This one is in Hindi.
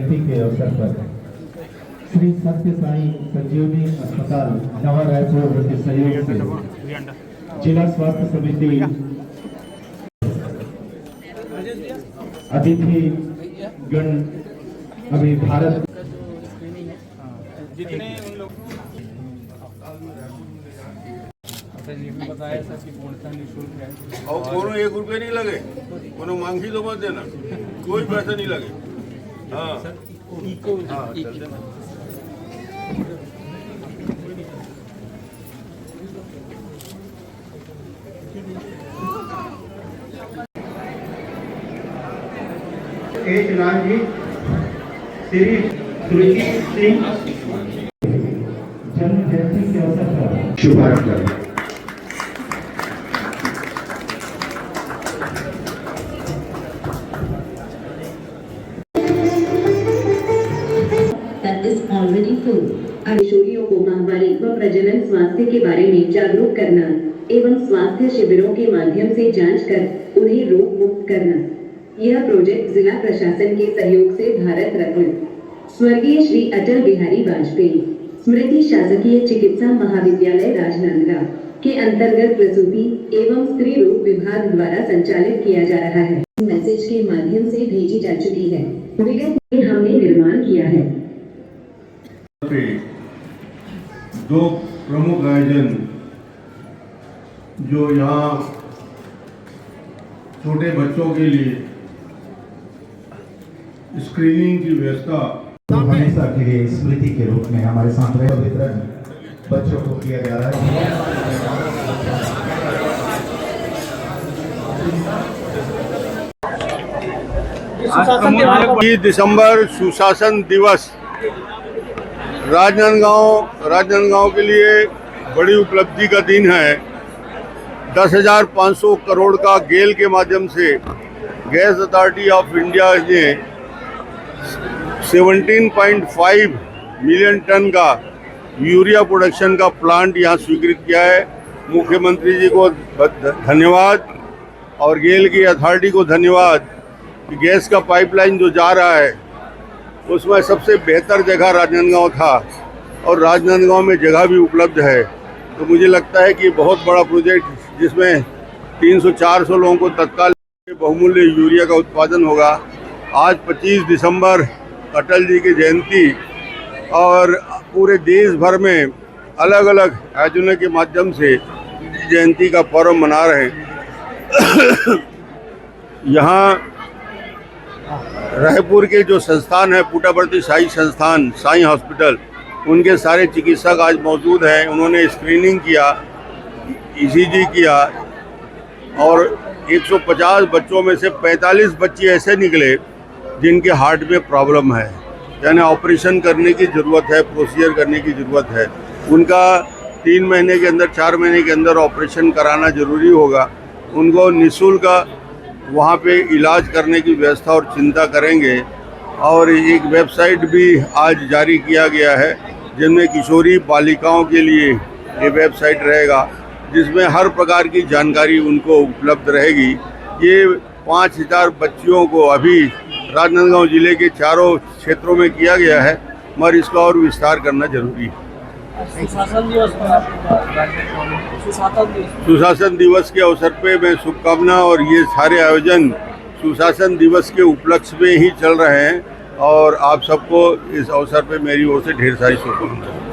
जयंती के अवसर पर श्री सत्य साई संजीवनी अस्पताल नवा रायपुर के सहयोग से जिला स्वास्थ्य समिति अतिथि गण अभी भारत जितने उन लोग बताया सर कि पूर्णतः निःशुल्क है और कोनो 1 रुपये नहीं लगे, कोनो मांगी तो मत देना, कोई पैसा नहीं लगे। हाँ हाँ चलते ना। लाल जी, श्री स्मृति सिंह जन्म जयंती के अवसर पर शुभारंभ करें। Already full. किशोरियों को माहवारी व प्रजनन स्वास्थ्य के बारे में जागरूक करना एवं स्वास्थ्य शिविरों के माध्यम से जांच कर उन्हें रोग मुक्त करना। यह प्रोजेक्ट जिला प्रशासन के सहयोग से भारत रत्न स्वर्गीय श्री अटल बिहारी वाजपेयी स्मृति शासकीय चिकित्सा महाविद्यालय राजनांदगांव के अंतर्गत प्रसूति एवं स्त्री रोग विभाग द्वारा संचालित किया जा रहा है। मैसेज के माध्यम से भेजी जा चुकी है। विगत में हमने निर्माण किया है। दो प्रमुख आयोजन जो यहाँ छोटे बच्चों के लिए स्क्रीनिंग की व्यवस्था हमेशा के लिए स्मृति के रूप में हमारे साथ वितरण बच्चों को किया जा रहा है। 20 दिसंबर सुशासन दिवस राजनांदगांव के लिए बड़ी उपलब्धि का दिन है। 10,500 करोड़ का गेल के माध्यम से गैस अथॉरिटी ऑफ इंडिया ने 17.5 मिलियन टन का यूरिया प्रोडक्शन का प्लांट यहाँ स्वीकृत किया है। मुख्यमंत्री जी को धन्यवाद और गेल की अथॉरिटी को धन्यवाद कि गैस का पाइपलाइन जो जा रहा है उसमें सबसे बेहतर जगह राजनांदगांव था और राजनांदगांव में जगह भी उपलब्ध है। तो मुझे लगता है कि बहुत बड़ा प्रोजेक्ट जिसमें 300-400 लोगों को तत्काल बहुमूल्य यूरिया का उत्पादन होगा। आज 25 दिसंबर अटल जी की जयंती और पूरे देश भर में अलग अलग आयोजनों के माध्यम से जयंती का पर्व मना रहे हैं। यहाँ रायपुर के जो संस्थान है पुट्टापर्ती साई संस्थान साई हॉस्पिटल, उनके सारे चिकित्सक आज मौजूद हैं। उन्होंने स्क्रीनिंग किया, ईसीजी किया और 150 बच्चों में से 45 बच्चे ऐसे निकले जिनके हार्ट में प्रॉब्लम है, यानी ऑपरेशन करने की ज़रूरत है, प्रोसीजर करने की ज़रूरत है। उनका 3 महीने के अंदर 4 महीने के अंदर ऑपरेशन कराना ज़रूरी होगा। उनको निःशुल्क वहाँ पे इलाज करने की व्यवस्था और चिंता करेंगे। और एक वेबसाइट भी आज जारी किया गया है जिनमें किशोरी बालिकाओं के लिए ये वेबसाइट रहेगा जिसमें हर प्रकार की जानकारी उनको उपलब्ध रहेगी। ये 5,000 बच्चियों को अभी राजनांदगांव जिले के चारों क्षेत्रों में किया गया है, मगर इसका और विस्तार करना जरूरी है। सुशासन दिवस के अवसर पे मैं शुभकामना और ये सारे आयोजन सुशासन दिवस के उपलक्ष्य में ही चल रहे हैं और आप सबको इस अवसर पे मेरी ओर से ढेर सारी शुभकामनाएं।